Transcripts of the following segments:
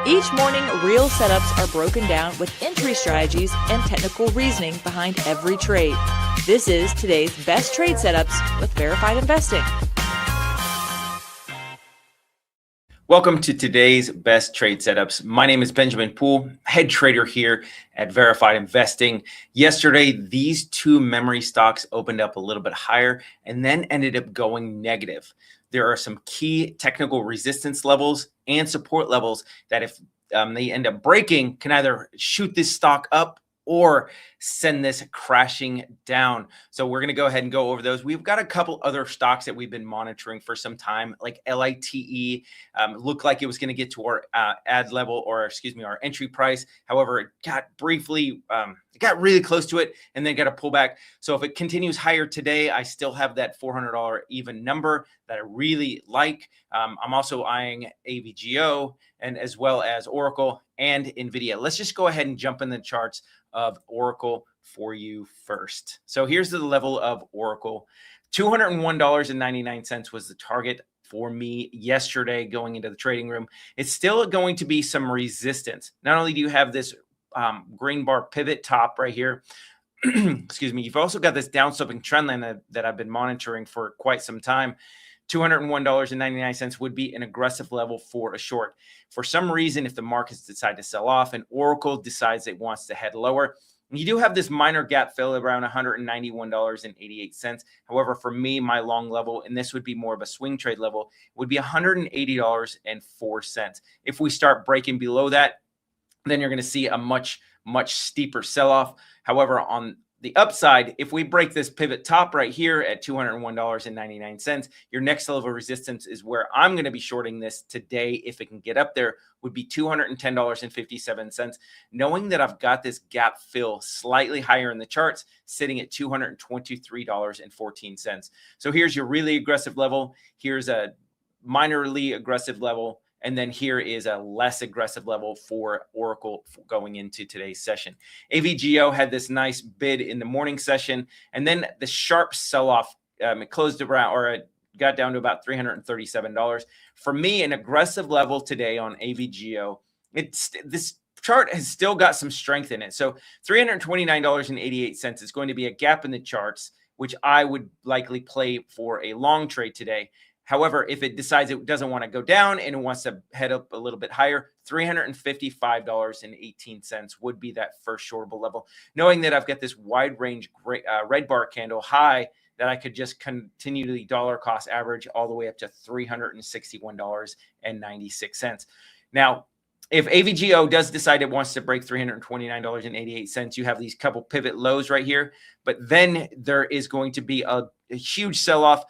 Each morning, real setups are broken down with entry strategies and technical reasoning behind every trade. This is today's best trade setups with Verified Investing. Welcome to today's best trade setups. My name is Benjamin Poole, head trader here at Verified Investing. Yesterday, these two memory stocks opened up a little bit higher and then ended up going negative. There are some key technical resistance levels and support levels that if they end up breaking, can either shoot this stock up or send this crashing down. So we're going to go ahead and go over those. We've got a couple other stocks that we've been monitoring for some time, like LITE. Looked like it was going to get to our ad level, or excuse me, our entry price. However, it got briefly, it got really close to it and then got a pullback. So if it continues higher today, I still have that $400 even number that I really like. I'm also eyeing AVGO and as well as Oracle and NVIDIA. Let's just go ahead and jump in the charts of Oracle for you first. So here's the level of Oracle. $201.99 was the target for me yesterday going into the trading room. It's still going to be some resistance. Not only do you have this green bar pivot top right here, excuse me, you've also got this downsloping trend line that I've been monitoring for quite some time. $201.99 would be an aggressive level for a short. For some reason, if the markets decide to sell off and Oracle decides it wants to head lower, you do have this minor gap fill around $191.88. However, for me, my long level, and this would be more of a swing trade level, would be $180.04. If we start breaking below that, then you're going to see a much steeper sell-off. However, on the upside, if we break this pivot top right here at $201.99, your next level of resistance is where I'm going to be shorting this today. If it can get up there, would be $210.57, knowing that I've got this gap fill slightly higher in the charts, sitting at $223.14. So here's your really aggressive level. Here's a minorly aggressive level. And then here is a less aggressive level for Oracle going into today's session. AVGO had this nice bid in the morning session, and then the sharp sell-off, it closed around, or it got down to about $337. For me, an aggressive level today on AVGO, this chart has still got some strength in it. So $329.88 is going to be a gap in the charts, which I would likely play for a long trade today. However, if it decides it doesn't want to go down and it wants to head up a little bit higher, $355.18 would be that first shortable level, knowing that I've got this wide range red bar candle high that I could just continually dollar cost average all the way up to $361.96. Now, if AVGO does decide it wants to break $329.88, you have these couple pivot lows right here, but then there is going to be a huge sell-off,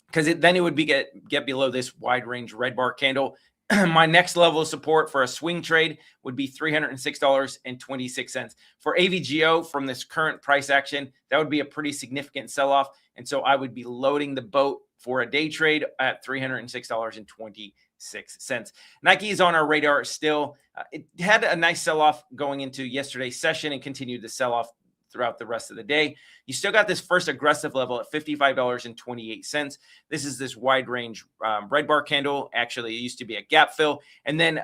because then it would be get below this wide range red bar candle. My next level of support for a swing trade would be $306.26. For AVGO, from this current price action, that would be a pretty significant sell-off. And so I would be loading the boat for a day trade at $306.26. Nike is on our radar still. It had a nice sell-off going into yesterday's session and continued to sell off throughout the rest of the day. You still got this first aggressive level at $55.28. This is this wide range red bar candle. Actually, it used to be a gap fill. And then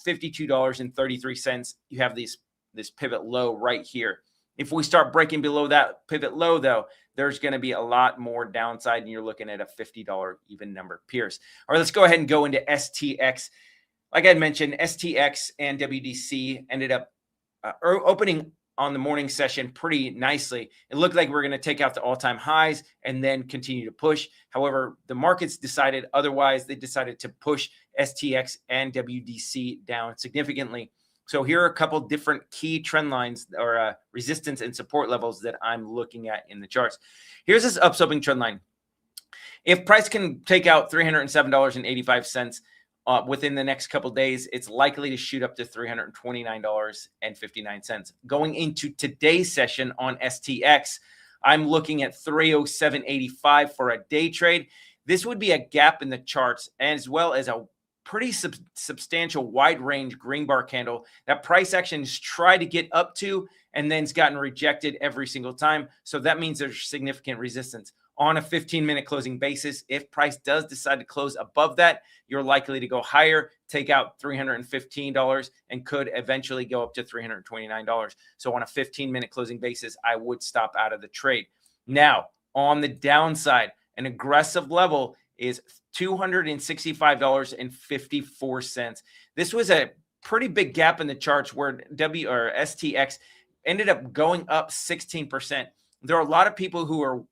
$52.33, you have this pivot low right here. If we start breaking below that pivot low, though, there's going to be a lot more downside, and you're looking at a $50 even number Pierce. All right, let's go ahead and go into STX. Like I mentioned, STX and WDC ended up opening on the morning session pretty nicely. It looked like we're going to take out the all-time highs and then continue to push. However, the markets decided otherwise. They decided to push STX and WDC down significantly. So here are a couple different key trend lines or resistance and support levels that I'm looking at in the charts. Here's this upsloping trend line. If price can take out $307.85 within the next couple of days, it's likely to shoot up to $329.59. Going into today's session on STX, I'm looking at $307.85 for a day trade. This would be a gap in the charts, as well as a pretty substantial wide range green bar candle that price actions try to get up to, and then it's gotten rejected every single time. So that means there's significant resistance. On a 15-minute closing basis, if price does decide to close above that, you're likely to go higher, take out $315, and could eventually go up to $329. So on a 15-minute closing basis, I would stop out of the trade. Now, on the downside, an aggressive level is $265.54. This was a pretty big gap in the charts where STX ended up going up 16%. There are a lot of people who are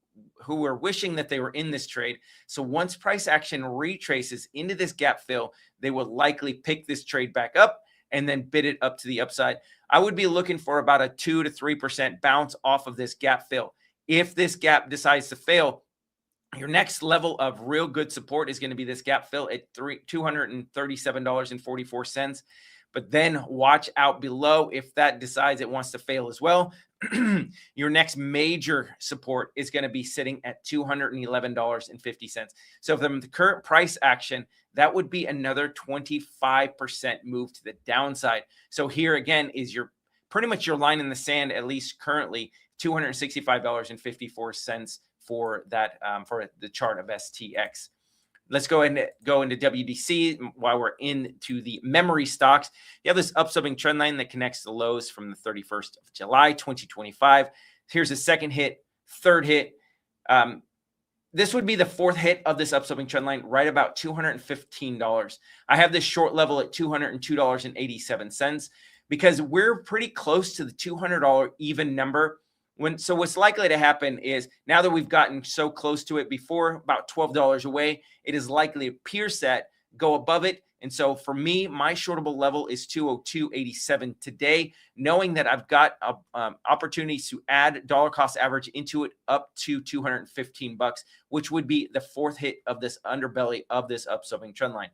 wishing that they were in this trade. So once price action retraces into this gap fill, they will likely pick this trade back up and then bid it up to the upside. I would be looking for about a 2 to 3% bounce off of this gap fill. If this gap decides to fail, your next level of real good support is going to be this gap fill at $237.44. But then watch out below if that decides it wants to fail as well. Your next major support is going to be sitting at $211.50. So from the current price action, that would be another 25% move to the downside. So here again is your pretty much your line in the sand, at least currently, $265.54 for that for the chart of STX. Let's go ahead and go into WDC while we're into the memory stocks. You have this upswing trend line that connects the lows from the 31st of July, 2025. Here's a second hit, third hit. This would be the fourth hit of this upswing trend line, right about $215. I have this short level at $202.87 because we're pretty close to the $200 even number. So what's likely to happen is now that we've gotten so close to it before, about $12 away, it is likely to pierce that, go above it. And so for me, my shortable level is 202.87 today, knowing that I've got opportunities to add dollar cost average into it up to $215, which would be the fourth hit of this underbelly of this upswing trend line.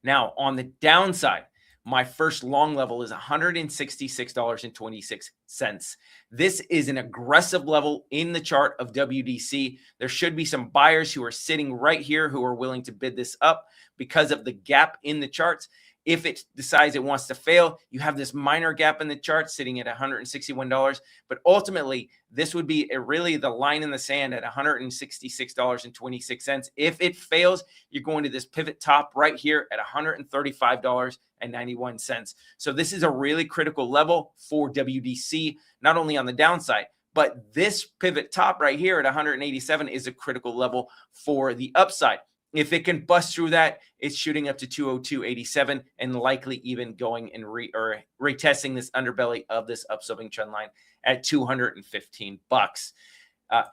Now on the downside, my first long level is $166.26. This is an aggressive level in the chart of WDC. There should be some buyers who are sitting right here who are willing to bid this up because of the gap in the charts. If it decides it wants to fail, you have this minor gap in the chart sitting at $161. But ultimately, this would be really the line in the sand at $166.26. If it fails, you're going to this pivot top right here at $135.91. So this is a really critical level for WDC, not only on the downside, but this pivot top right here at 187 is a critical level for the upside. If it can bust through that, it's shooting up to 202.87 and likely even going and retesting this underbelly of this upswing trend line at $215.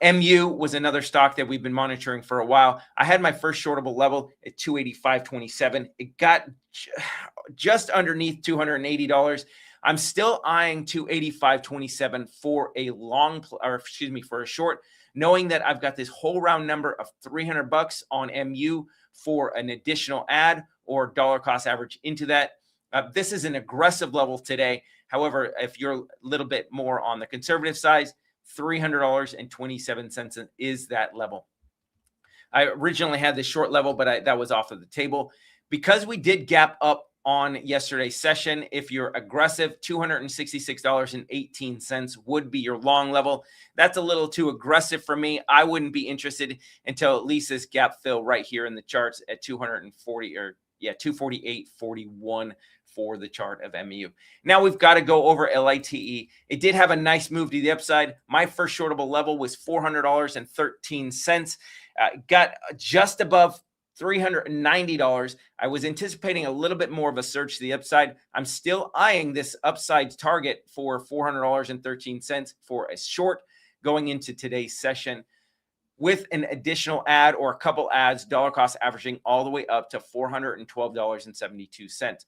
MU was another stock that we've been monitoring for a while. I had my first shortable level at $285.27. It got just underneath $280. I'm still eyeing $285.27 for a for a short, knowing that I've got this whole round number of $300 on MU for an additional add or dollar cost average into that. This is an aggressive level today. However, if you're a little bit more on the conservative side, $300.27 is that level. I originally had this short level, but that was off of the table. Because we did gap up on yesterday's session, if you're aggressive, $266.18 would be your long level. That's a little too aggressive for me. I wouldn't be interested until at least this gap fill right here in the charts at 248.41 for the chart of MU. Now we've got to go over LITE. It did have a nice move to the upside. My first shortable level was $400.13. Got just above $390. I was anticipating a little bit more of a surge to the upside. I'm still eyeing this upside target for $400.13 for a short going into today's session, with an additional add or a couple adds, dollar cost averaging all the way up to $412.72.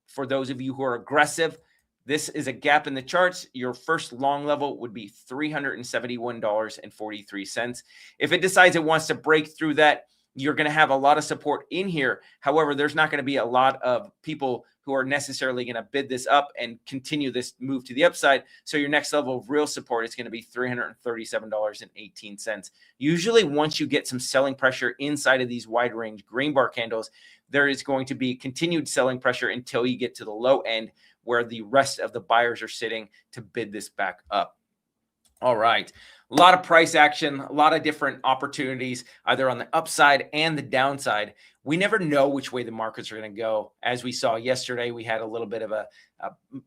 For those of you who are aggressive, this is a gap in the charts. Your first long level would be $371.43. If it decides it wants to break through that, you're going to have a lot of support in here. However, there's not going to be a lot of people who are necessarily going to bid this up and continue this move to the upside. So your next level of real support is going to be $337.18. Usually once you get some selling pressure inside of these wide range green bar candles, there is going to be continued selling pressure until you get to the low end where the rest of the buyers are sitting to bid this back up. All right. A lot of price action, a lot of different opportunities, either on the upside and the downside. We never know which way the markets are going to go. As we saw yesterday, we had a little bit of a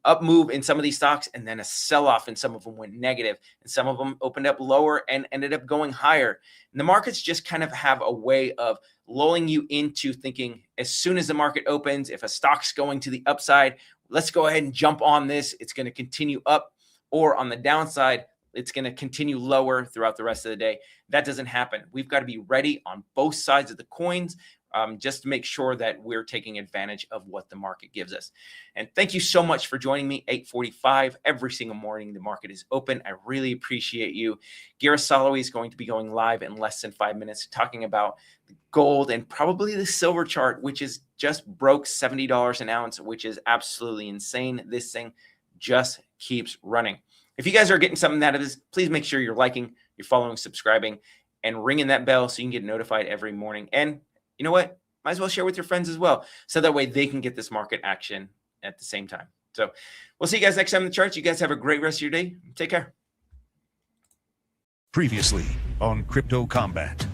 up move in some of these stocks and then a sell-off, and some of them went negative, and some of them opened up lower and ended up going higher. And the markets just kind of have a way of lulling you into thinking as soon as the market opens, if a stock's going to the upside, let's go ahead and jump on this. It's going to continue up. Or on the downside, it's going to continue lower throughout the rest of the day. That doesn't happen. We've got to be ready on both sides of the coins, just to make sure that we're taking advantage of what the market gives us. And thank you so much for joining me. 8:45 every single morning. The market is open. I really appreciate you. Gareth Soloway is going to be going live in less than 5 minutes, talking about gold and probably the silver chart, which is just broke $70 an ounce, which is absolutely insane. This thing just keeps running. If you guys are getting something out of this, please make sure you're liking, you're following, subscribing, and ringing that bell so you can get notified every morning. And you know what? Might as well share with your friends as well, so that way they can get this market action at the same time. So we'll see you guys next time in the charts. You guys have a great rest of your day. Take care. Previously on Crypto Combat.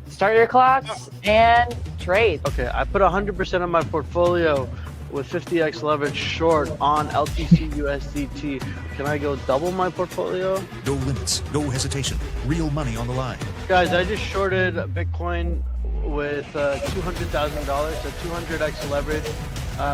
Start your clocks and trade. Okay, I put 100% of my portfolio with 50x leverage short on LTC USDT. Can I go double my portfolio? No limits, no hesitation. Real money on the line. Guys, I just shorted Bitcoin with $200,000, so 200x leverage.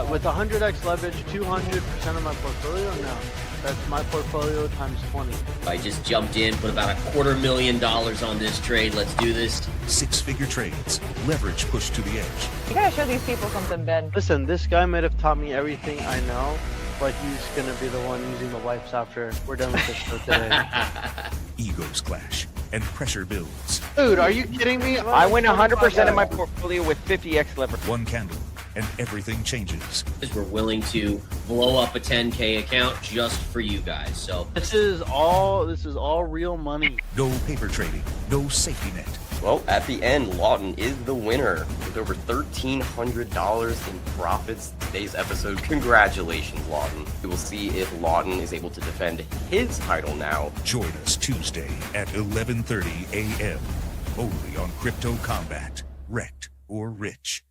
With 100x leverage, 200% of my portfolio? No. That's my portfolio times 20. I just jumped in, put about $250,000 on this trade. Let's do this. Six-figure trades. Leverage pushed to the edge. You gotta show these people something, Ben. Listen, this guy might have taught me everything I know, but he's gonna be the one using the wipes after we're done with this show today. Egos clash and pressure builds. Dude, are you kidding me? I win 100% of my portfolio with 50x leverage. One candle and everything changes. We're willing to blow up a 10K account just for you guys. So This is all real money. No paper trading, no safety net. Well, at the end, Lawton is the winner with over $1,300 in profits. Today's episode, congratulations, Lawton. We will see if Lawton is able to defend his title now. Join us Tuesday at 11:30 a.m. only on Crypto Combat. Wrecked or rich.